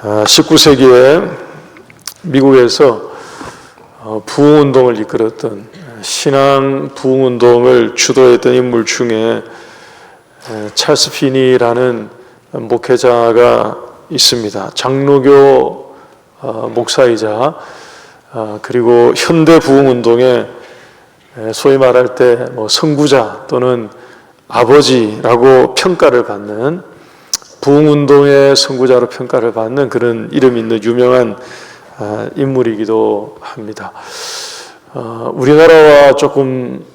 19세기에 미국에서 부흥운동을 이끌었던 신앙 부흥운동을 주도했던 인물 중에 찰스 피니라는 목회자가 있습니다. 장로교 목사이자 그리고 현대 부흥운동의 소위 말할 때 선구자 또는 아버지라고 평가를 받는, 부흥운동의 선구자로 평가를 받는 그런 이름 있는 유명한 인물이기도 합니다. 우리나라와 조금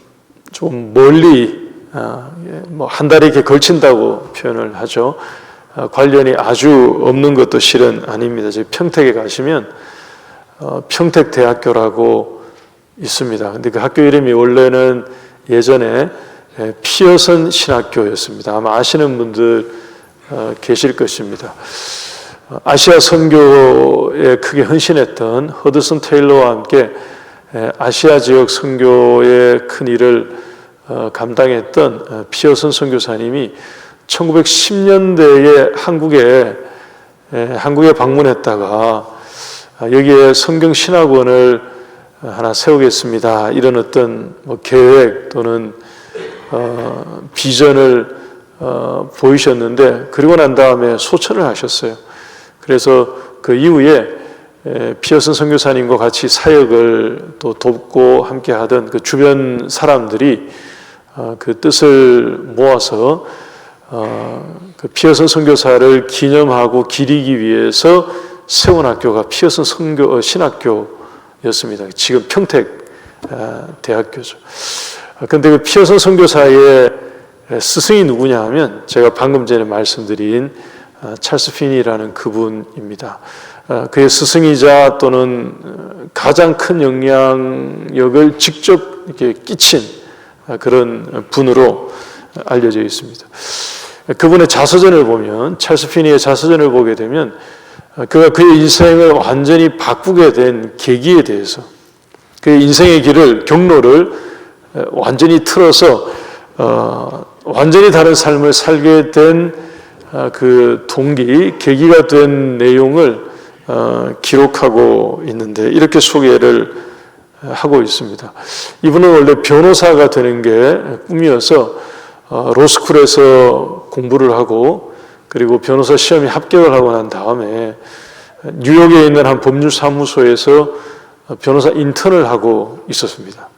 멀리 한 달이 이렇게 걸친다고 표현을 하죠. 관련이 아주 없는 것도 실은 아닙니다. 저희 평택에 가시면 평택대학교라고 있습니다. 근데 그 학교 이름이 원래는 예전에 피어슨 신학교였습니다. 아마 아시는 분들 계실 것입니다. 아시아 선교에 크게 헌신했던 허드슨 테일러와 함께 아시아 지역 선교의 큰 일을 감당했던 피어슨 선교사님이 1910년대에 한국에 방문했다가 여기에 성경신학원을 하나 세우겠습니다, 이런 어떤 계획 또는 비전을 보이셨는데, 그리고 난 다음에 소천을 하셨어요. 그래서 그 이후에 피어슨 선교사님과 같이 사역을 또 돕고 함께 하던 그 주변 사람들이 그 뜻을 모아서 그 피어슨 선교사를 기념하고 기리기 위해서 세운 학교가 피어슨 신학교였습니다. 지금 평택 대학교죠. 그런데 그 피어슨 선교사의 스승이 누구냐 하면 제가 방금 전에 말씀드린 찰스 피니라는 그분입니다. 그의 스승이자 또는 가장 큰 영향력을 직접 이렇게 끼친 그런 분으로 알려져 있습니다. 그분의 자서전을 보면, 찰스 피니의 자서전을 보게 되면 그가 그의 인생을 완전히 바꾸게 된 계기에 대해서, 그의 인생의 길을, 경로를 완전히 틀어서 완전히 다른 삶을 살게 된 그 동기, 계기가 된 내용을 기록하고 있는데, 이렇게 소개를 하고 있습니다. 이분은 원래 변호사가 되는 게 꿈이어서 로스쿨에서 공부를 하고, 그리고 변호사 시험에 합격을 하고 난 다음에 뉴욕에 있는 한 법률사무소에서 변호사 인턴을 하고 있었습니다.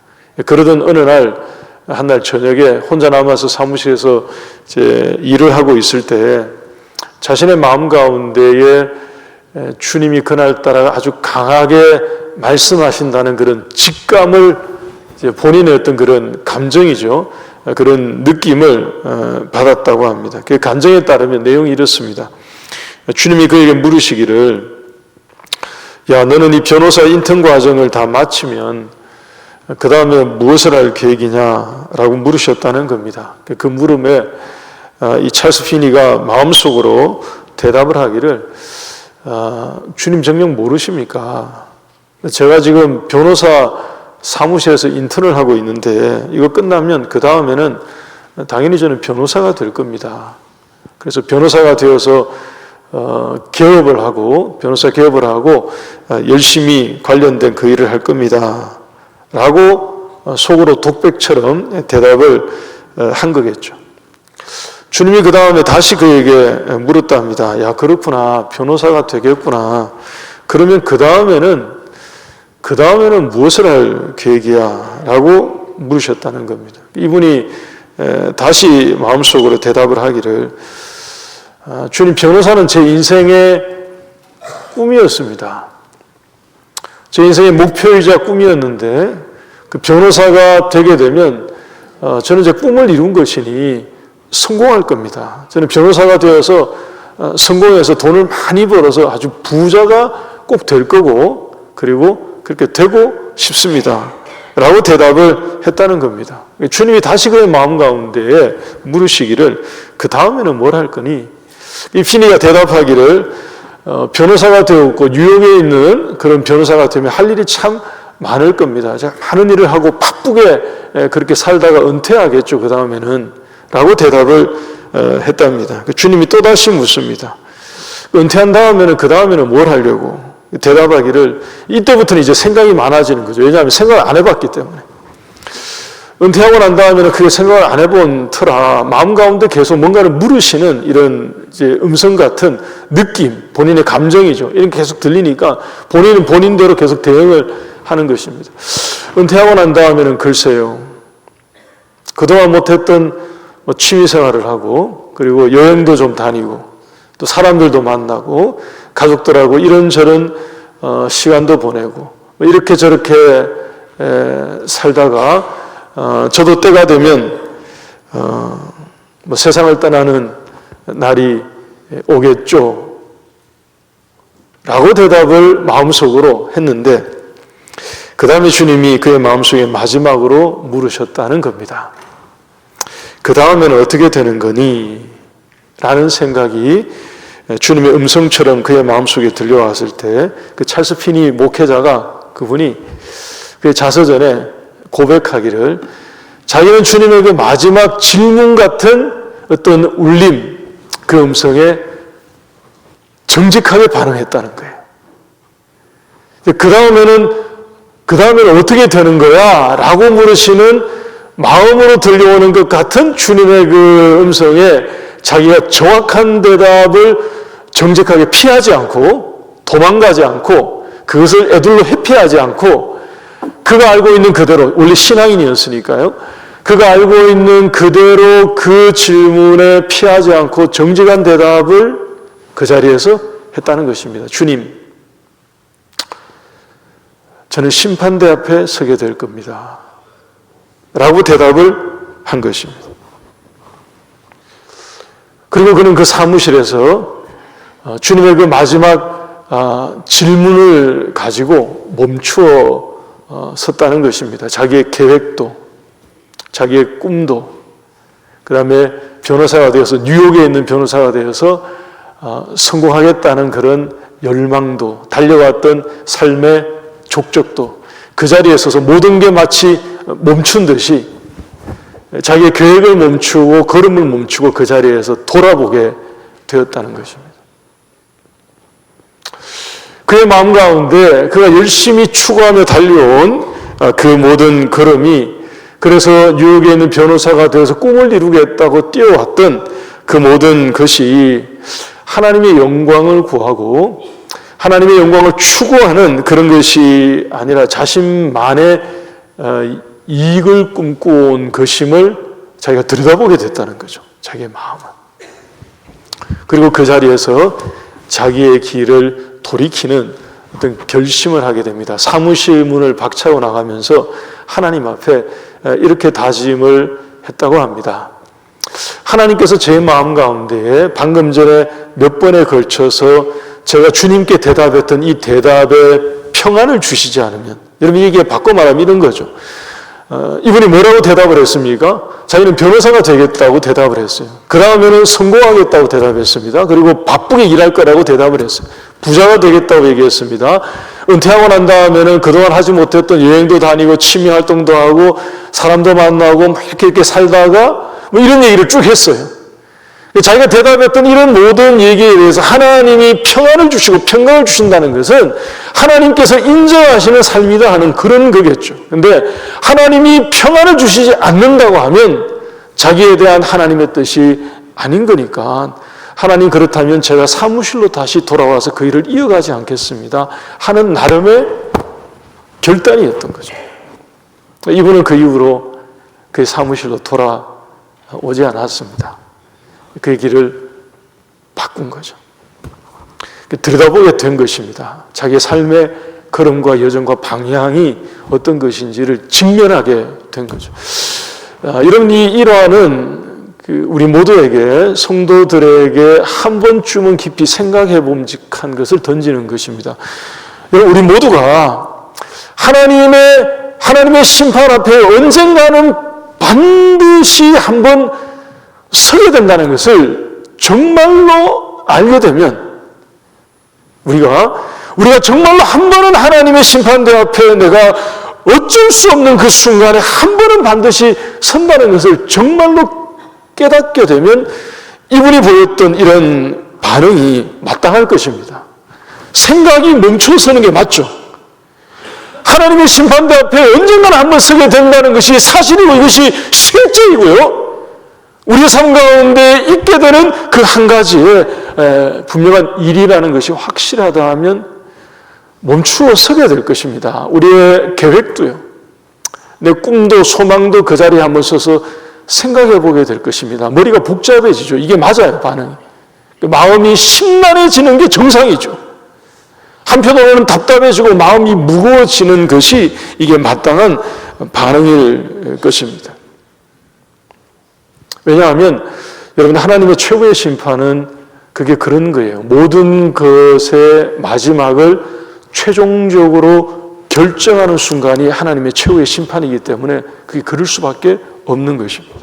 그러던 어느 날, 한 날 저녁에 혼자 남아서 사무실에서 이제 일을 하고 있을 때 자신의 마음 가운데에 주님이 그날따라 아주 강하게 말씀하신다는 그런 직감을, 이제 본인의 어떤 그런 감정이죠, 그런 느낌을 받았다고 합니다. 그 감정에 따르면 내용이 이렇습니다. 주님이 그에게 물으시기를, 야, 너는 이 변호사 인턴 과정을 다 마치면 그 다음에 무엇을 할 계획이냐 라고 물으셨다는 겁니다. 그 물음에 이 찰스 피니가 마음속으로 대답을 하기를, 주님 정녕 모르십니까? 제가 지금 변호사 사무실에서 인턴을 하고 있는데 이거 끝나면 그 다음에는 당연히 저는 변호사가 될 겁니다. 그래서 변호사가 되어서 변호사 개업을 하고 열심히 관련된 그 일을 할 겁니다 라고 속으로 독백처럼 대답을 한 거겠죠. 주님이 그 다음에 다시 그에게 물었답니다. 야, 그렇구나, 변호사가 되겠구나. 그러면 그 다음에는 무엇을 할 계획이야? 라고 물으셨다는 겁니다. 이분이 다시 마음속으로 대답을 하기를, 주님, 변호사는 제 인생의 꿈이었습니다. 제 인생의 목표이자 꿈이었는데 그 변호사가 되게 되면 저는 제 꿈을 이룬 것이니 성공할 겁니다. 저는 변호사가 되어서 성공해서 돈을 많이 벌어서 아주 부자가 꼭 될 거고, 그리고 그렇게 되고 싶습니다 라고 대답을 했다는 겁니다. 주님이 다시 그의 마음 가운데에 물으시기를, 그 다음에는 뭘 할 거니? 이 피니가 대답하기를, 변호사가 되었고 뉴욕에 있는 그런 변호사가 되면 할 일이 참 많을 겁니다. 제가 많은 일을 하고 바쁘게 그렇게 살다가 은퇴하겠죠, 그 다음에는 라고 대답을 했답니다. 주님이 또다시 묻습니다. 은퇴한 다음에는 그 다음에는 뭘 하려고 대답하기를 이때부터는 이제 생각이 많아지는 거죠. 왜냐하면 생각을 안 해봤기 때문에. 은퇴하고 난 다음에는 그게 생각을 안 해본 터라 마음 가운데 계속 뭔가를 물으시는 이런 이제 음성 같은 느낌, 본인의 감정이죠. 이런 게 계속 들리니까 본인은 본인대로 계속 대응을 하는 것입니다. 은퇴하고 난 다음에는 글쎄요. 그동안 못했던 취미 생활을 하고 그리고 여행도 좀 다니고 또 사람들도 만나고 가족들하고 이런저런 시간도 보내고 이렇게 저렇게 살다가 저도 때가 되면 세상을 떠나는 날이 오겠죠 라고 대답을 마음속으로 했는데 그 다음에 주님이 그의 마음속에 마지막으로 물으셨다는 겁니다. 그 다음에는 어떻게 되는 거니? 라는 생각이 주님의 음성처럼 그의 마음속에 들려왔을 때 그 찰스 피니 목회자가 그분이 그 자서전에 고백하기를 자기는 주님의 그 마지막 질문 같은 어떤 울림 그 음성에 정직하게 반응했다는 거예요. 그 다음에는 어떻게 되는 거야? 라고 물으시는 마음으로 들려오는 것 같은 주님의 그 음성에 자기가 정확한 대답을 정직하게 피하지 않고 도망가지 않고 그것을 애들로 회피하지 않고 그가 알고 있는 그대로 원래 신앙인이었으니까요. 그가 알고 있는 그대로 그 질문에 피하지 않고 정직한 대답을 그 자리에서 했다는 것입니다. 주님, 저는 심판대 앞에 서게 될 겁니다. 라고 대답을 한 것입니다. 그리고 그는 그 사무실에서 주님의 그 마지막 질문을 가지고 멈추어 섰다는 것입니다. 자기의 계획도, 자기의 꿈도, 그 다음에 변호사가 되어서 뉴욕에 있는 변호사가 되어서 성공하겠다는 그런 열망도, 달려왔던 삶의 족적도 그 자리에 서서 모든 게 마치 멈춘 듯이 자기의 계획을 멈추고 걸음을 멈추고 그 자리에서 돌아보게 되었다는 것입니다. 그의 마음 가운데 그가 열심히 추구하며 달려온 그 모든 걸음이 그래서 뉴욕에 있는 변호사가 되어서 꿈을 이루겠다고 뛰어왔던 그 모든 것이 하나님의 영광을 구하고 하나님의 영광을 추구하는 그런 것이 아니라 자신만의 이익을 꿈꿔온 것임을 자기가 들여다보게 됐다는 거죠. 자기의 마음을. 그리고 그 자리에서 자기의 길을 돌이키는 어떤 결심을 하게 됩니다. 사무실 문을 박차고 나가면서 하나님 앞에 이렇게 다짐을 했다고 합니다. 하나님께서 제 마음 가운데에 방금 전에 몇 번에 걸쳐서 제가 주님께 대답했던 이 대답에 평안을 주시지 않으면, 여러분 이게 바꿔 말하면 이런 거죠. 이분이 뭐라고 대답을 했습니까? 자기는 변호사가 되겠다고 대답을 했어요. 그 다음에는 성공하겠다고 대답했습니다. 그리고 바쁘게 일할 거라고 대답을 했어요. 부자가 되겠다고 얘기했습니다. 은퇴하고 난 다음에는 그동안 하지 못했던 여행도 다니고 취미 활동도 하고 사람도 만나고 이렇게 살다가 이런 얘기를 쭉 했어요. 자기가 대답했던 이런 모든 얘기에 대해서 하나님이 평안을 주시고 평강을 주신다는 것은 하나님께서 인정하시는 삶이다 하는 그런 거겠죠. 그런데 하나님이 평안을 주시지 않는다고 하면 자기에 대한 하나님의 뜻이 아닌 거니까 하나님 그렇다면 제가 사무실로 다시 돌아와서 그 일을 이어가지 않겠습니다 하는 나름의 결단이었던 거죠. 이분은 그 이후로 그 사무실로 돌아오지 않았습니다. 그 길을 바꾼 거죠. 들여다보게 된 것입니다. 자기의 삶의 걸음과 여정과 방향이 어떤 것인지를 직면하게 된 거죠. 이런 이 일화는 우리 모두에게, 성도들에게 한 번쯤은 깊이 생각해 봄직한 것을 던지는 것입니다. 우리 모두가 하나님의 심판 앞에 언젠가는 반드시 한번 서게 된다는 것을 정말로 알게 되면 우리가 정말로 한 번은 하나님의 심판대 앞에 내가 어쩔 수 없는 그 순간에 한 번은 반드시 선다는 것을 정말로 깨닫게 되면 이분이 보였던 이런 반응이 마땅할 것입니다. 생각이 멈춰서는 게 맞죠. 하나님의 심판대 앞에 언젠가는 한번 서게 된다는 것이 사실이고 이것이 실제이고요. 우리의 삶 가운데 있게 되는 그 한 가지의 분명한 일이라는 것이 확실하다 하면 멈추어 서게 될 것입니다. 우리의 계획도요. 내 꿈도 소망도 그 자리에 한번 서서 생각해 보게 될 것입니다. 머리가 복잡해지죠. 이게 맞아요, 반응이. 마음이 심란해지는 게 정상이죠. 한편으로는 답답해지고 마음이 무거워지는 것이 이게 마땅한 반응일 것입니다. 왜냐하면 여러분, 하나님의 최후의 심판은 그게 그런 거예요. 모든 것의 마지막을 최종적으로 결정하는 순간이 하나님의 최후의 심판이기 때문에 그게 그럴 수밖에 없는 것입니다.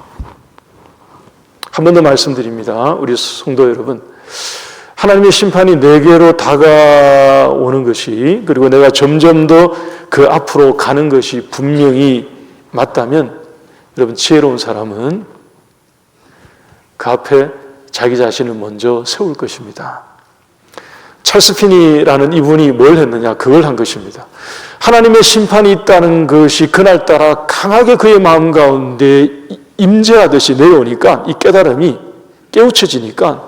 한 번 더 말씀드립니다. 우리 성도 여러분, 하나님의 심판이 내게로 다가오는 것이, 그리고 내가 점점 더 그 앞으로 가는 것이 분명히 맞다면, 여러분, 지혜로운 사람은 그 앞에 자기 자신을 먼저 세울 것입니다. 찰스 피니라는 이분이 뭘 했느냐? 그걸 한 것입니다. 하나님의 심판이 있다는 것이 그날따라 강하게 그의 마음 가운데 임재하듯이 내려오니까, 이 깨달음이 깨우쳐지니까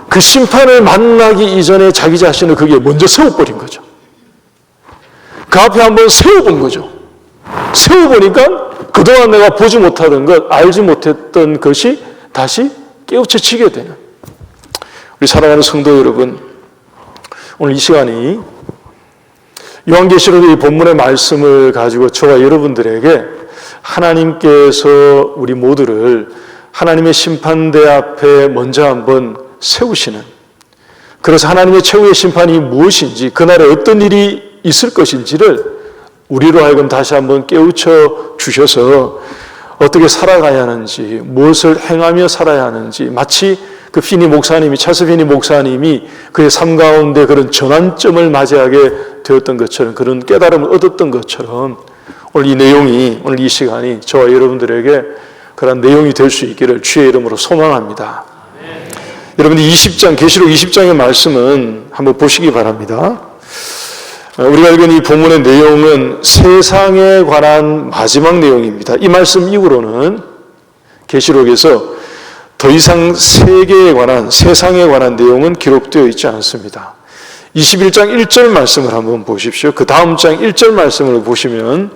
그 심판을 만나기 이전에 자기 자신을 거기에 먼저 세워버린 거죠. 그 앞에 한번 세워본 거죠. 세워보니까 그동안 내가 보지 못하던 것, 알지 못했던 것이 다시 깨우쳐지게 되는, 우리 사랑하는 성도 여러분, 오늘 이 시간이 요한계시록의 이 본문의 말씀을 가지고 저와 여러분들에게 하나님께서 우리 모두를 하나님의 심판대 앞에 먼저 한번 세우시는, 그래서 하나님의 최후의 심판이 무엇인지, 그날에 어떤 일이 있을 것인지를 우리로 하여금 다시 한번 깨우쳐 주셔서 어떻게 살아가야 하는지, 무엇을 행하며 살아야 하는지, 마치 그 찰스 피니 목사님이 그의 삶 가운데 그런 전환점을 맞이하게 되었던 것처럼, 그런 깨달음을 얻었던 것처럼, 오늘 이 내용이, 오늘 이 시간이 저와 여러분들에게 그런 내용이 될 수 있기를 주의 이름으로 소망합니다. 여러분들 계시록 20장의 말씀은 한번 보시기 바랍니다. 우리가 읽은 이 본문의 내용은 세상에 관한 마지막 내용입니다. 이 말씀 이후로는 계시록에서 더 이상 세계에 관한, 세상에 관한 내용은 기록되어 있지 않습니다. 21장 1절 말씀을 한번 보십시오. 그 다음 장 1절 말씀을 보시면,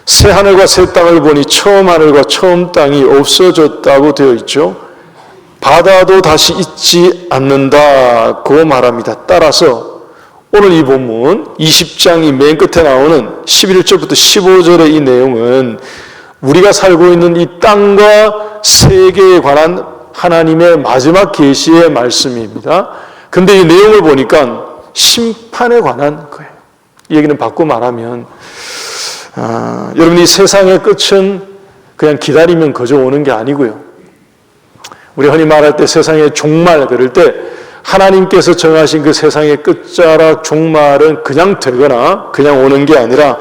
새 하늘과 새 땅을 보니 처음 하늘과 처음 땅이 없어졌다고 되어 있죠. 바다도 다시 있지 않는다고 말합니다. 따라서 오늘 이 본문 20장이 맨 끝에 나오는 11절부터 15절의 이 내용은 우리가 살고 있는 이 땅과 세계에 관한 하나님의 마지막 계시의 말씀입니다. 근데 이 내용을 보니까 심판에 관한 거예요. 이 얘기는 바꿔 말하면, 여러분, 이 세상의 끝은 그냥 기다리면 거저 오는 게 아니고요. 우리 흔히 말할 때 세상의 종말, 그럴 때 하나님께서 정하신 그 세상의 끝자락 종말은 그냥 되거나 그냥 오는 게 아니라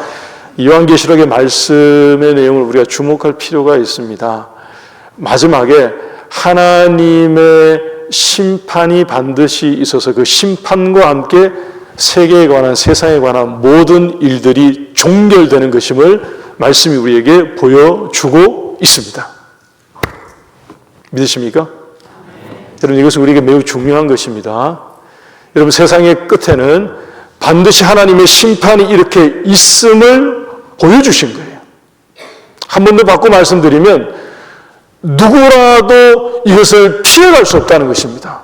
요한계시록의 말씀의 내용을 우리가 주목할 필요가 있습니다. 마지막에 하나님의 심판이 반드시 있어서 그 심판과 함께 세계에 관한, 세상에 관한 모든 일들이 종결되는 것임을 말씀이 우리에게 보여주고 있습니다. 믿으십니까? 여러분, 이것은 우리에게 매우 중요한 것입니다. 여러분, 세상의 끝에는 반드시 하나님의 심판이 이렇게 있음을 보여주신 거예요. 한 번 더 바꿔 말씀드리면 누구라도 이것을 피해갈 수 없다는 것입니다.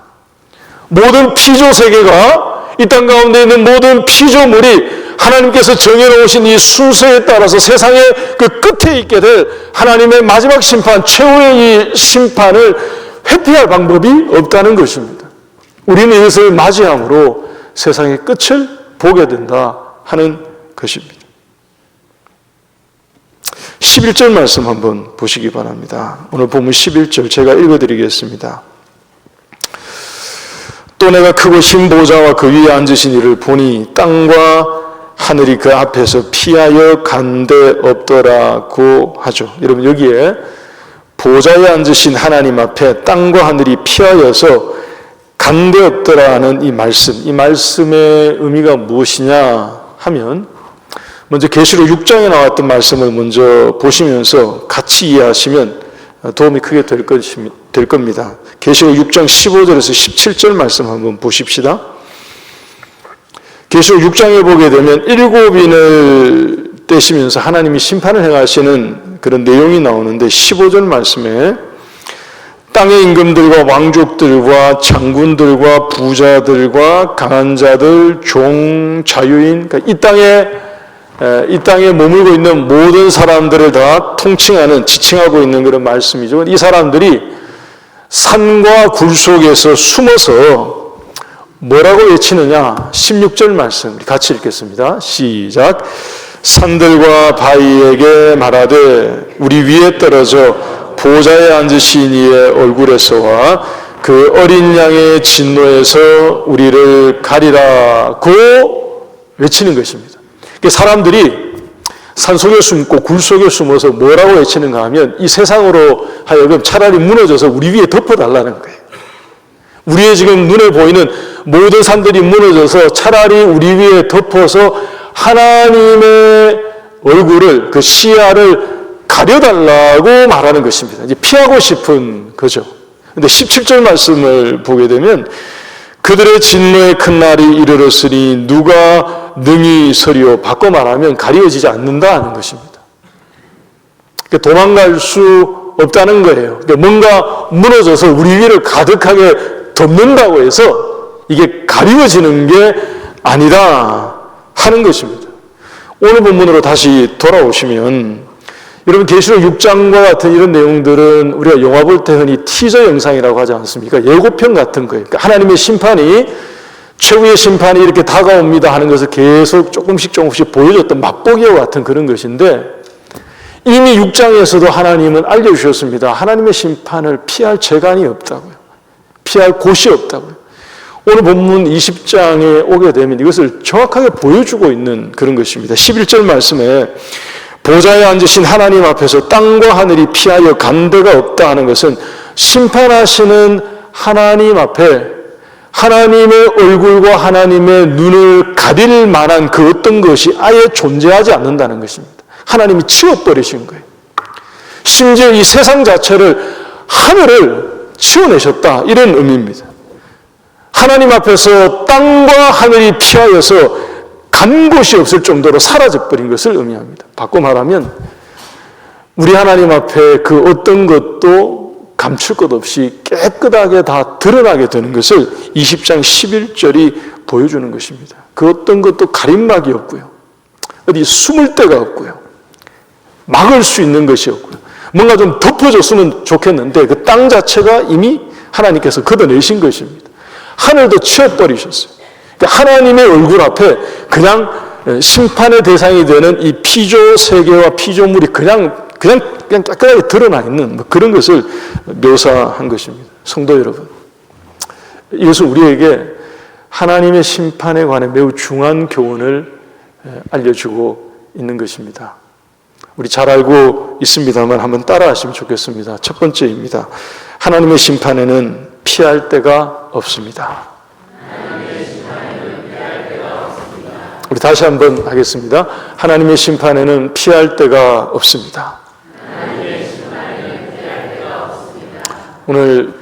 모든 피조 세계가, 이 땅 가운데 있는 모든 피조물이 하나님께서 정해놓으신 이 순서에 따라서 세상의 그 끝에 있게 될 하나님의 마지막 심판, 최후의 이 심판을 회피할 방법이 없다는 것입니다. 우리는 이것을 맞이함으로 세상의 끝을 보게 된다 하는 것입니다. 11절 말씀 한번 보시기 바랍니다. 오늘 본문 11절 제가 읽어드리겠습니다. 또 내가 크고 신 보좌와 그 위에 앉으신 이를 보니 땅과 하늘이 그 앞에서 피하여 간데 없더라고 하죠. 여러분, 여기에 보좌에 앉으신 하나님 앞에 땅과 하늘이 피하여서 간대 없더라는 이 말씀의 의미가 무엇이냐 하면 먼저 계시록 6장에 나왔던 말씀을 먼저 보시면서 같이 이해하시면 도움이 크게 될 겁니다. 계시록 6장 15절에서 17절 말씀 한번 보십시다. 계시록 6장에 보게 되면 7인을 떼시면서 하나님이 심판을 행하시는 그런 내용이 나오는데 15절 말씀에 땅의 임금들과 왕족들과 장군들과 부자들과 강한 자들, 종, 자유인, 그러니까 이 땅에 머물고 있는 모든 사람들을 다 통칭하는, 지칭하고 있는 그런 말씀이죠. 이 사람들이 산과 굴 속에서 숨어서 뭐라고 외치느냐? 16절 말씀 같이 읽겠습니다. 시작. 산들과 바위에게 말하되 우리 위에 떨어져 보좌에 앉으신 이의 얼굴에서와 그 어린 양의 진노에서 우리를 가리라고 외치는 것입니다. 사람들이 산속에 숨고 굴 속에 숨어서 뭐라고 외치는가 하면 이 세상으로 하여금 차라리 무너져서 우리 위에 덮어달라는 거예요. 우리의 지금 눈에 보이는 모든 산들이 무너져서 차라리 우리 위에 덮어서 하나님의 얼굴을, 그 시야를 가려달라고 말하는 것입니다. 이제 피하고 싶은 거죠. 근데 17절 말씀을 보게 되면 그들의 진노의 큰 날이 이르렀으니 누가 능히 서리요. 바꿔 말하면 가려지지 않는다 하는 것입니다. 도망갈 수 없다는 거예요. 뭔가 무너져서 우리 위를 가득하게 덮는다고 해서 이게 가려지는 게 아니다 하는 것입니다. 오늘 본문으로 다시 돌아오시면 여러분 계시록 6장과 같은 이런 내용들은 우리가 영화 볼 때 흔히 티저 영상이라고 하지 않습니까? 예고편 같은 거예요. 그러니까 하나님의 심판이, 최후의 심판이 이렇게 다가옵니다 하는 것을 계속 조금씩 보여줬던 맛보기와 같은 그런 것인데 이미 6장에서도 하나님은 알려주셨습니다. 하나님의 심판을 피할 재간이 없다고요. 피할 곳이 없다고요. 오늘 본문 20장에 오게 되면 이것을 정확하게 보여주고 있는 그런 것입니다. 11절 말씀에 보좌에 앉으신 하나님 앞에서 땅과 하늘이 피하여 간데가 없다 하는 것은 심판하시는 하나님 앞에 하나님의 얼굴과 하나님의 눈을 가릴 만한 그 어떤 것이 아예 존재하지 않는다는 것입니다. 하나님이 치워버리신 거예요. 심지어 이 세상 자체를, 하늘을 치워내셨다, 이런 의미입니다. 하나님 앞에서 땅과 하늘이 피하여서 간 곳이 없을 정도로 사라져버린 것을 의미합니다. 바꿔 말하면 우리 하나님 앞에 그 어떤 것도 감출 것 없이 깨끗하게 다 드러나게 되는 것을 20장 11절이 보여주는 것입니다. 그 어떤 것도 가림막이 없고요. 어디 숨을 데가 없고요. 막을 수 있는 것이 없고요. 뭔가 좀 덮어줬으면 좋겠는데 그 땅 자체가 이미 하나님께서 걷어내신 것입니다. 하늘도 치워버리셨어요. 하나님의 얼굴 앞에 그냥 심판의 대상이 되는 이 피조 세계와 피조물이 그냥 깨끗하게 드러나 있는 그런 것을 묘사한 것입니다. 성도 여러분, 이것은 우리에게 하나님의 심판에 관해 매우 중요한 교훈을 알려주고 있는 것입니다. 우리 잘 알고 있습니다만 한번 따라하시면 좋겠습니다. 첫 번째입니다. 하나님의 심판에는 피할 데가 없습니다. 우리 다시 한번 하겠습니다. 하나님의 심판에는 피할 데가 없습니다. 오늘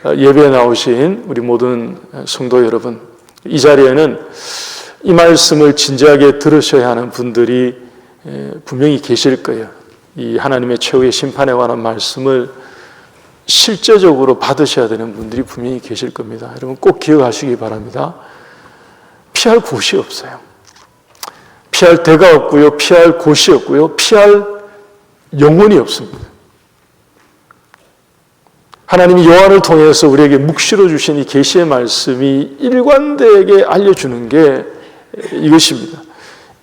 예배에 나오신 우리 모든 성도 여러분, 이 자리에는 이 말씀을 진지하게 들으셔야 하는 분들이 분명히 계실 거예요. 이 하나님의 최후의 심판에 관한 말씀을 실제적으로 받으셔야 되는 분들이 분명히 계실 겁니다. 여러분 꼭 기억하시기 바랍니다. 피할 곳이 없어요. 피할 데가 없고요. 피할 곳이 없고요. 피할 영혼이 없습니다. 하나님이 요한을 통해서 우리에게 묵시로 주신 이 계시의 말씀이 일관되게 알려주는 게 이것입니다.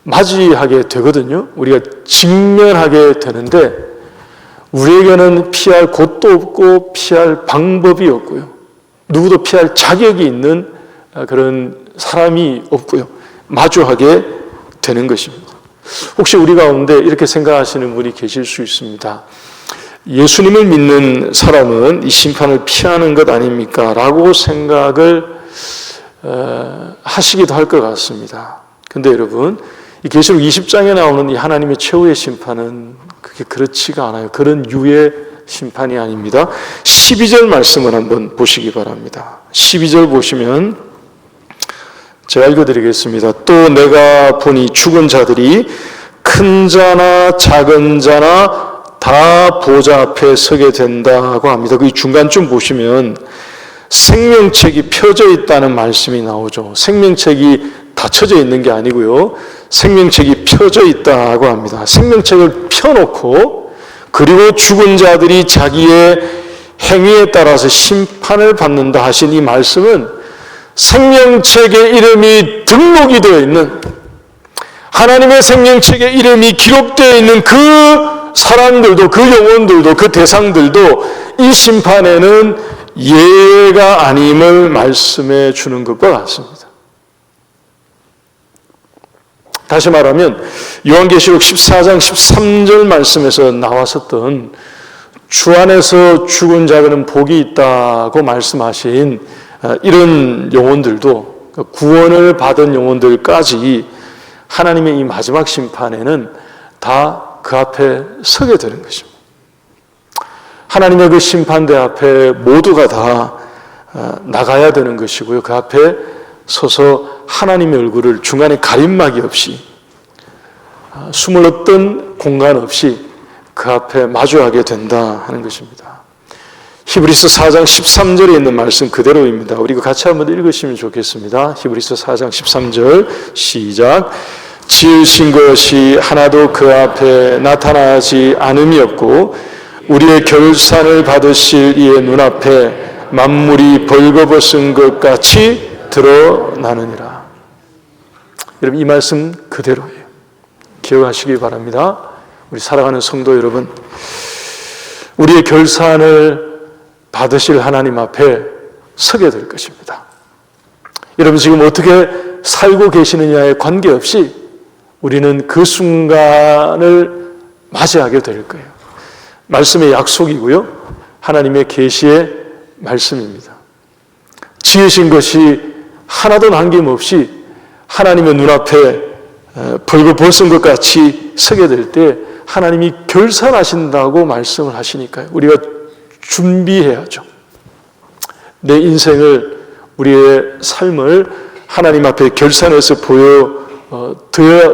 맞이하게 되거든요. 우리가 직면하게 되는데 우리에게는 피할 곳도 없고 피할 방법이 없고요. 누구도 피할 자격이 있는 그런 사람이 없고요. 마주하게 되는 것입니다. 혹시 우리 가운데 이렇게 생각하시는 분이 계실 수 있습니다. 예수님을 믿는 사람은 이 심판을 피하는 것 아닙니까? 라고 생각을 하시기도 할 것 같습니다. 근데 여러분, 이 계시록 20장에 나오는 이 하나님의 최후의 심판은 그게 그렇지가 않아요. 그런 유의 심판이 아닙니다. 12절 말씀을 한번 보시기 바랍니다. 12절 보시면 제가 읽어드리겠습니다. 또 내가 보니 죽은 자들이 큰 자나 작은 자나 다 보좌 앞에 서게 된다고 합니다. 그 중간쯤 보시면 생명책이 펴져 있다는 말씀이 나오죠. 생명책이 닫혀져 있는 게 아니고요. 생명책이 펴져 있다고 합니다. 생명책을 펴놓고 그리고 죽은 자들이 자기의 행위에 따라서 심판을 받는다 하신 이 말씀은 생명책에 이름이 등록이 되어 있는, 하나님의 생명책에 이름이 기록되어 있는 그 사람들도, 그 영혼들도, 그 대상들도 이 심판에는 예외가 아님을 말씀해 주는 것과 같습니다. 다시 말하면 요한계시록 14장 13절 말씀에서 나왔었던 주 안에서 죽은 자들은 복이 있다고 말씀하신 이런 영혼들도, 구원을 받은 영혼들까지 하나님의 이 마지막 심판에는 다 그 앞에 서게 되는 것입니다. 하나님의 그 심판대 앞에 모두가 다 나가야 되는 것이고요. 그 앞에 서서 하나님의 얼굴을 중간에 가림막이 없이, 숨을 어떤 공간 없이 그 앞에 마주하게 된다 하는 것입니다. 히브리서 4장 13절에 있는 말씀 그대로입니다. 우리 같이 한번 읽으시면 좋겠습니다. 히브리서 4장 13절 시작. 지으신 것이 하나도 그 앞에 나타나지 않음이 없고 우리의 결산을 받으실 이의 눈앞에 만물이 벌거벗은 것 같이 드러나느니라. 여러분, 이 말씀 그대로예요. 기억하시기 바랍니다. 우리 사랑하는 성도 여러분, 우리의 결산을 받으실 하나님 앞에 서게 될 것입니다. 여러분, 지금 어떻게 살고 계시느냐에 관계없이 우리는 그 순간을 맞이하게 될 거예요. 말씀의 약속이고요. 하나님의 계시의 말씀입니다. 지으신 것이 하나도 남김없이 하나님의 눈앞에 벌거벗은 것 같이 서게 될 때 하나님이 결산하신다고 말씀을 하시니까요. 우리가 준비해야죠. 내 인생을, 우리의 삶을 하나님 앞에 결산해서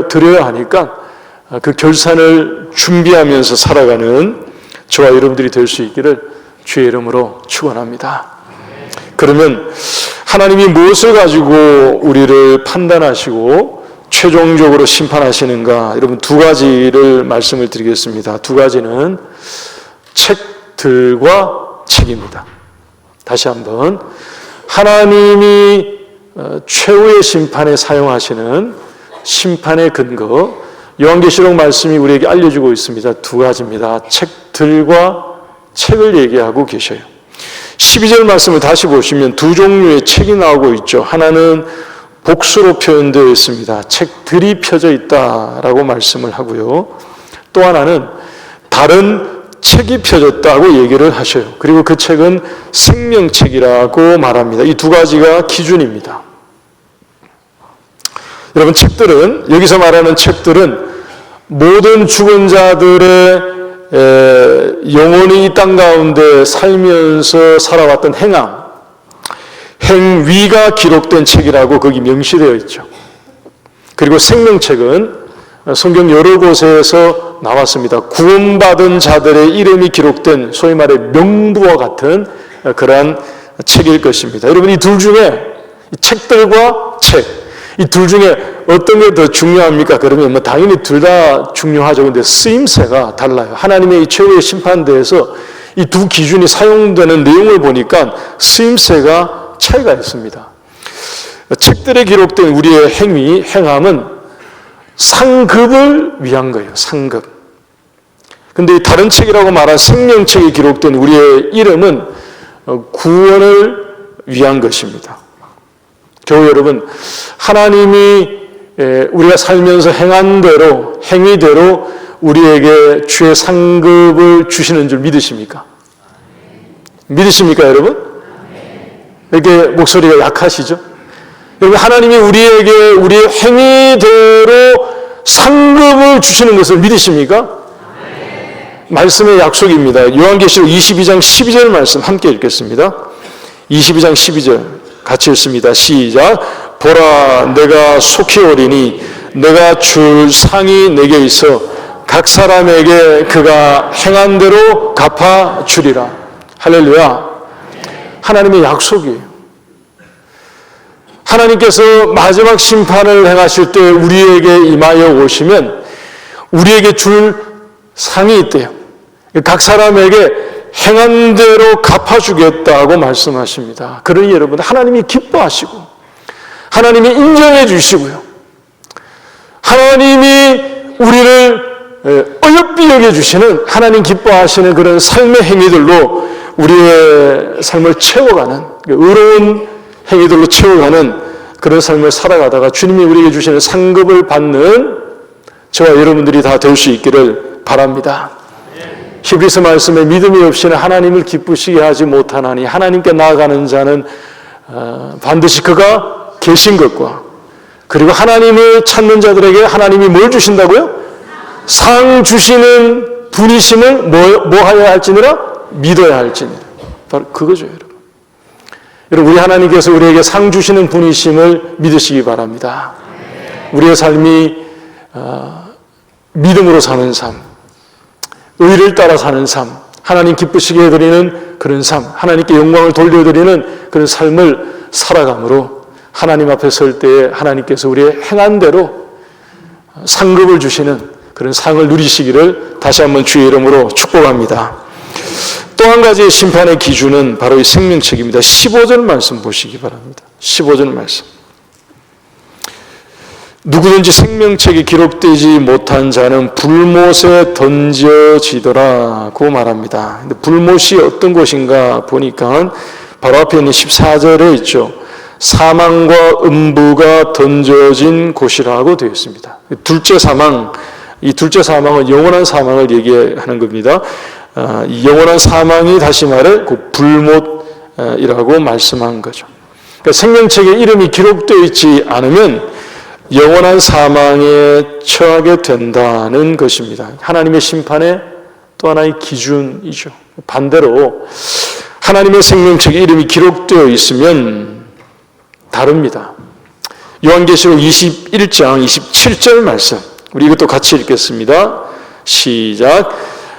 드려야 하니까 그 결산을 준비하면서 살아가는 저와 여러분들이 될 수 있기를 주의 이름으로 축원합니다. 그러면 하나님이 무엇을 가지고 우리를 판단하시고 최종적으로 심판하시는가? 여러분, 두 가지를 말씀을 드리겠습니다. 두 가지는 책들과 책입니다. 다시 한번, 하나님이 최후의 심판에 사용하시는 심판의 근거, 요한계시록 말씀이 우리에게 알려주고 있습니다. 두 가지입니다. 책들과 책을 얘기하고 계셔요. 12절 말씀을 다시 보시면 두 종류의 책이 나오고 있죠. 하나는 복수로 표현되어 있습니다. 책들이 펴져 있다라고 말씀을 하고요. 또 하나는 다른 책이 펴졌다고 얘기를 하셔요. 그리고 그 책은 생명책이라고 말합니다. 이 두 가지가 기준입니다. 여러분, 책들은, 여기서 말하는 책들은 모든 죽은 자들의 영혼이 이 땅 가운데 살면서 살아왔던 행위가 기록된 책이라고 거기 명시되어 있죠. 그리고 생명책은 성경 여러 곳에서 나왔습니다. 구원받은 자들의 이름이 기록된 소위 말해 명부와 같은 그러한 책일 것입니다. 여러분, 이 둘 중에, 책들과 책, 이 둘 중에 어떤 게 더 중요합니까? 그러면 당연히 둘 다 중요하죠. 근데 쓰임새가 달라요. 하나님의 이 최후의 심판대에서 이 두 기준이 사용되는 내용을 보니까 쓰임새가 차이가 있습니다. 책들에 기록된 우리의 행함은 상급을 위한 거예요. 상급. 근데 다른 책이라고 말한 생명책에 기록된 우리의 이름은 구원을 위한 것입니다. 교회 여러분, 하나님이 우리가 살면서 행한 대로, 행위대로 우리에게 주의 상급을 주시는 줄 믿으십니까? 믿으십니까, 여러분? 이렇게 목소리가 약하시죠? 여러분, 하나님이 우리에게 우리의 행위대로 상급을 주시는 것을 믿으십니까? 말씀의 약속입니다. 요한계시록 22장 12절 말씀 함께 읽겠습니다. 22장 12절 같이 읽습니다. 시작. 보라, 내가 속히 오리니 내가 줄 상이 내게 있어 각 사람에게 그가 행한 대로 갚아주리라. 할렐루야. 하나님의 약속이에요. 하나님께서 마지막 심판을 행하실 때 우리에게 임하여 오시면 우리에게 줄 상이 있대요. 각 사람에게 행한 대로 갚아주겠다고 말씀하십니다. 그러니 여러분, 하나님이 기뻐하시고 하나님이 인정해 주시고요, 하나님이 우리를 어여삐 여겨주시는, 하나님 기뻐하시는 그런 삶의 행위들로 우리의 삶을 채워가는, 의로운 행위들로 채워가는 그런 삶을 살아가다가 주님이 우리에게 주시는 상급을 받는 저와 여러분들이 다 될 수 있기를 바랍니다. 히브리서 말씀에 믿음이 없이는 하나님을 기쁘시게 하지 못하나니 하나님께 나아가는 자는 반드시 그가 계신 것과, 그리고 하나님을 찾는 자들에게 하나님이 뭘 주신다고요? 상 주시는 분이심을 뭐 하여야 할지니라? 믿어야 할지니라. 바로 그거죠, 여러분. 여러분, 우리 하나님께서 우리에게 상 주시는 분이심을 믿으시기 바랍니다. 우리의 삶이 믿음으로 사는 삶, 의를 따라 사는 삶, 하나님 기쁘시게 해드리는 그런 삶, 하나님께 영광을 돌려드리는 그런 삶을 살아감으로 하나님 앞에 설 때에 하나님께서 우리의 행한 대로 상급을 주시는 그런 상을 누리시기를 다시 한번 주의 이름으로 축복합니다. 또 한 가지의 심판의 기준은 바로 이 생명책입니다. 15절 말씀 보시기 바랍니다. 15절 말씀. 누구든지 생명책에 기록되지 못한 자는 불못에 던져지더라고 말합니다. 근데 불못이 어떤 곳인가 보니까 바로 앞에 있는 14절에 있죠. 사망과 음부가 던져진 곳이라고 되어 있습니다. 둘째 사망, 이 둘째 사망은 영원한 사망을 얘기하는 겁니다. 영원한 사망이 다시 말해 그 불못이라고 말씀한 거죠. 그러니까 생명책에 이름이 기록되어 있지 않으면 영원한 사망에 처하게 된다는 것입니다. 하나님의 심판의 또 하나의 기준이죠. 반대로 하나님의 생명책에 이름이 기록되어 있으면 다릅니다. 요한계시록 21장 27절 말씀, 우리 이것도 같이 읽겠습니다. 시작.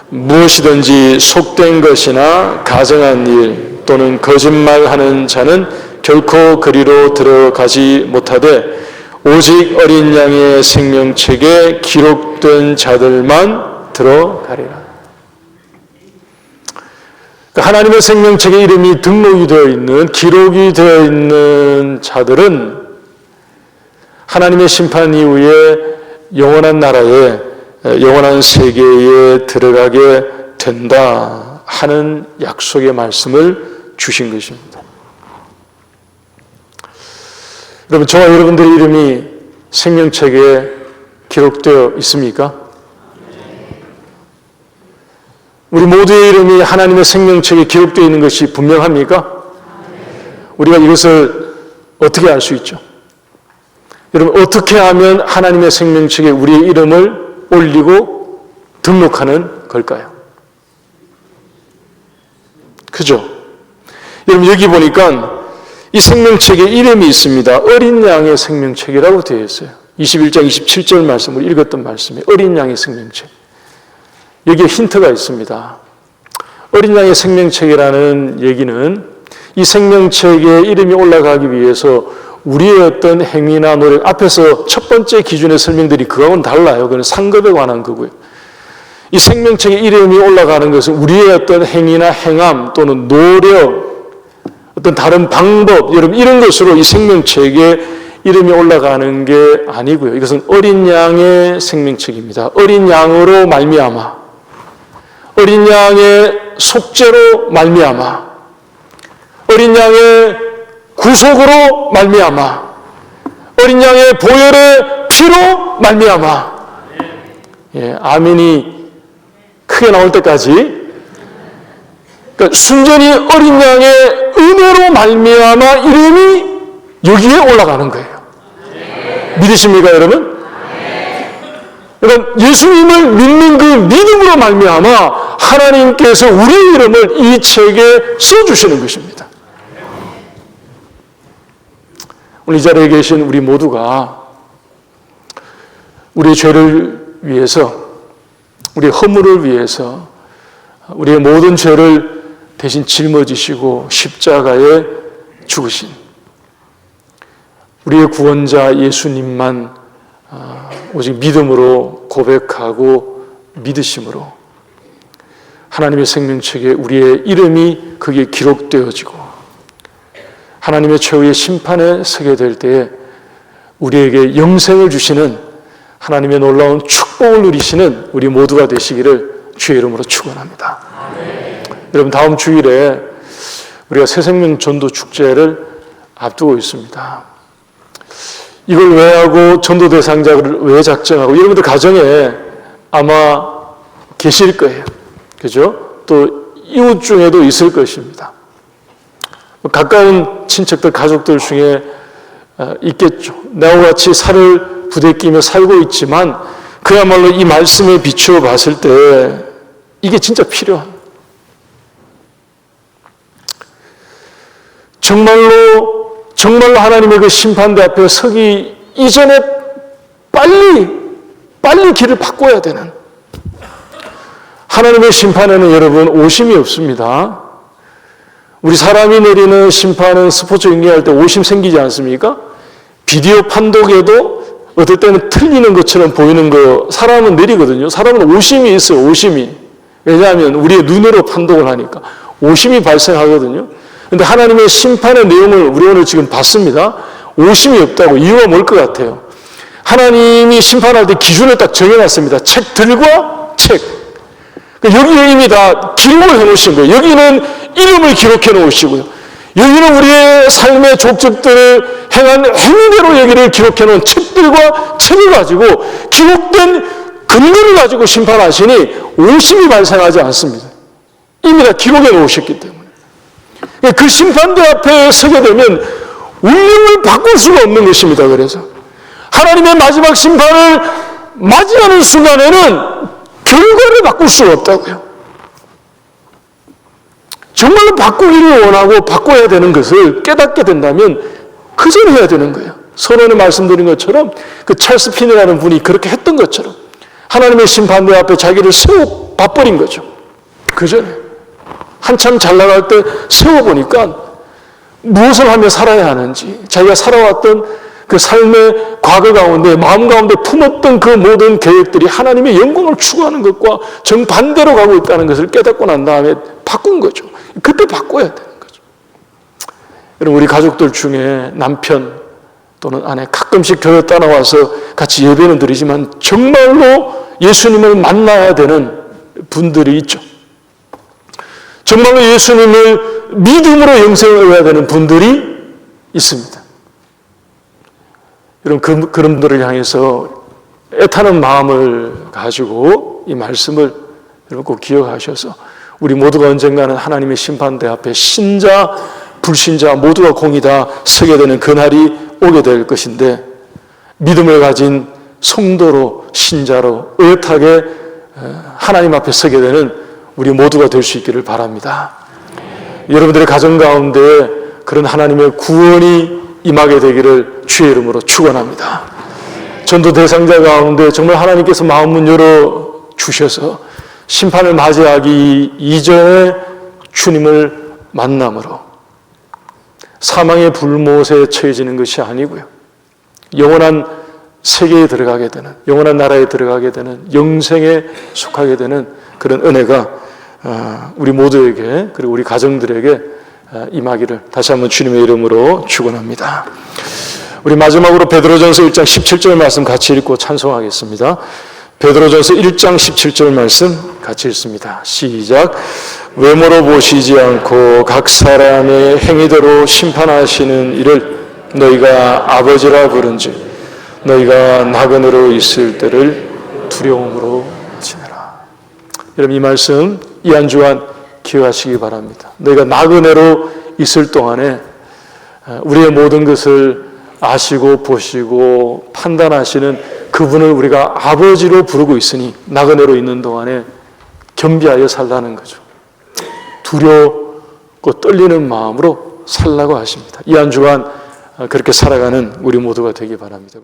무엇이든지 속된 것이나 가정한 일 또는 거짓말하는 자는 결코 그리로 들어가지 못하되 오직 어린 양의 생명책에 기록된 자들만 들어가리라. 하나님의 생명책에 이름이 등록이 되어 있는, 기록이 되어 있는 자들은 하나님의 심판 이후에 영원한 나라에, 영원한 세계에 들어가게 된다 하는 약속의 말씀을 주신 것입니다. 여러분, 저와 여러분들의 이름이 생명책에 기록되어 있습니까? 우리 모두의 이름이 하나님의 생명책에 기록되어 있는 것이 분명합니까? 우리가 이것을 어떻게 알 수 있죠? 여러분, 어떻게 하면 하나님의 생명책에 우리의 이름을 올리고 등록하는 걸까요? 그죠? 여러분, 여기 보니까 이 생명책에 이름이 있습니다. 어린 양의 생명책이라고 되어 있어요. 21장 27절 말씀을 읽었던 말씀이 어린 양의 생명책. 여기에 힌트가 있습니다. 어린 양의 생명책이라는 얘기는 이 생명책에 이름이 올라가기 위해서 우리의 어떤 행위나 노력, 앞에서 첫 번째 기준의 설명들이 그거하고는 달라요. 그건 상급에 관한 거고요. 이 생명책에 이름이 올라가는 것은 우리의 어떤 행위나 행함 또는 노력, 어떤 다른 방법, 여러분, 이런 것으로 이 생명책에 이름이 올라가는 게 아니고요. 이것은 어린 양의 생명책입니다. 어린 양으로 말미암아, 어린 양의 속죄로 말미암아, 어린 양의 구속으로 말미암아, 어린 양의 보혈의 피로 말미암아, 아멘이 크게 나올 때까지. 그러니까 순전히 어린 양의 은혜로 말미암아 이름이 여기에 올라가는 거예요. 믿으십니까, 여러분? 그러니까 예수님을 믿는 그 믿음으로 말미암아 하나님께서 우리의 이름을 이 책에 써주시는 것입니다. 오늘 이 자리에 계신 우리 모두가 우리의 죄를 위해서, 우리의 허물을 위해서 우리의 모든 죄를 대신 짊어지시고 십자가에 죽으신 우리의 구원자 예수님만 오직 믿음으로 고백하고 믿으심으로 하나님의 생명책에 우리의 이름이 거기에 기록되어지고 하나님의 최후의 심판에 서게 될 때에 우리에게 영생을 주시는 하나님의 놀라운 축복을 누리시는 우리 모두가 되시기를 주의 이름으로 축원합니다. 여러분, 다음 주일에 우리가 새생명 전도 축제를 앞두고 있습니다. 이걸 왜 하고 전도 대상자를 왜 작정하고 여러분들 가정에 아마 계실 거예요. 그죠? 또 이웃 중에도 있을 것입니다. 가까운 친척들, 가족들 중에 있겠죠. 나와 같이 살을 부대끼며 살고 있지만 그야말로 이 말씀에 비추어 봤을 때 이게 진짜 필요한, 정말로 하나님의 그 심판대 앞에 서기 이전에 빨리 길을 바꿔야 되는, 하나님의 심판에는 여러분 오심이 없습니다. 우리 사람이 내리는 심판은 스포츠 경기할 때 오심 생기지 않습니까? 비디오 판독에도 어떨 때는 틀리는 것처럼 보이는 거 사람은 내리거든요. 사람은 오심이 있어요. 오심이. 왜냐하면 우리의 눈으로 판독을 하니까 오심이 발생하거든요. 그런데 하나님의 심판의 내용을 우리 오늘 지금 봤습니다. 오심이 없다고. 이유가 뭘 것 같아요? 하나님이 심판할 때 기준을 딱 정해놨습니다. 책들과 책. 여기에 이미 다 기록을 해놓으신 거예요. 여기는 이름을 기록해 놓으시고요. 여기는 우리의 삶의 족적들을 행한 행위대로 여기를 기록해 놓은 책들과 책을 가지고 기록된 근거를 가지고 심판하시니 오심이 발생하지 않습니다. 이미 다 기록해 놓으셨기 때문에. 그 심판대 앞에 서게 되면 운명을 바꿀 수가 없는 것입니다. 그래서 하나님의 마지막 심판을 맞이하는 순간에는 결과를 바꿀 수가 없다고요. 정말로 바꾸기를 원하고 바꿔야 되는 것을 깨닫게 된다면 그 전에 해야 되는 거예요. 선언에 말씀드린 것처럼 그 찰스 핀이라는 분이 그렇게 했던 것처럼 하나님의 심판대 앞에 자기를 세워 봐버린 거죠. 그 전에 한참 잘 나갈 때 세워보니까 무엇을 하며 살아야 하는지, 자기가 살아왔던 그 삶의 과거 가운데, 마음 가운데 품었던 그 모든 계획들이 하나님의 영광을 추구하는 것과 정반대로 가고 있다는 것을 깨닫고 난 다음에 바꾼 거죠. 그때 바꿔야 되는 거죠. 여러분, 우리 가족들 중에 남편 또는 아내 가끔씩 교회 따라와서 같이 예배는 드리지만 정말로 예수님을 만나야 되는 분들이 있죠. 정말로 예수님을 믿음으로 영생을 얻어야 되는 분들이 있습니다. 여러분, 그런 분들을 향해서 애타는 마음을 가지고 이 말씀을 여러분 꼭 기억하셔서 우리 모두가 언젠가는 하나님의 심판대 앞에 신자, 불신자 모두가 공이다 서게 되는 그날이 오게 될 것인데 믿음을 가진 성도로, 신자로 의젓하게 하나님 앞에 서게 되는 우리 모두가 될 수 있기를 바랍니다. 여러분들의 가정 가운데 그런 하나님의 구원이 임하게 되기를 주의 이름으로 축원합니다. 전도 대상자 가운데 정말 하나님께서 마음문 열어 주셔서 심판을 맞이하기 이전에 주님을 만남으로 사망의 불못에 처해지는 것이 아니고요. 영원한 세계에 들어가게 되는, 영원한 나라에 들어가게 되는, 영생에 속하게 되는 그런 은혜가 우리 모두에게 그리고 우리 가정들에게 임하기를 다시 한번 주님의 이름으로 축원합니다. 우리 마지막으로 베드로전서 1장 17절 말씀 같이 읽고 찬송하겠습니다. 베드로전서 1장 17절 말씀 같이 읽습니다. 시작. 외모로 보시지 않고 각 사람의 행위대로 심판하시는 이를 너희가 아버지라 부른즉 너희가 나그네로 있을 때를 두려움으로 지내라. 여러분, 이 말씀 이 한 주간 기억하시기 바랍니다. 너희가 나그네로 있을 동안에 우리의 모든 것을 아시고 보시고 판단하시는 그분을 우리가 아버지로 부르고 있으니 나그네로 있는 동안에 겸비하여 살라는 거죠. 두렵고 떨리는 마음으로 살라고 하십니다. 이 한 주간 그렇게 살아가는 우리 모두가 되기 바랍니다.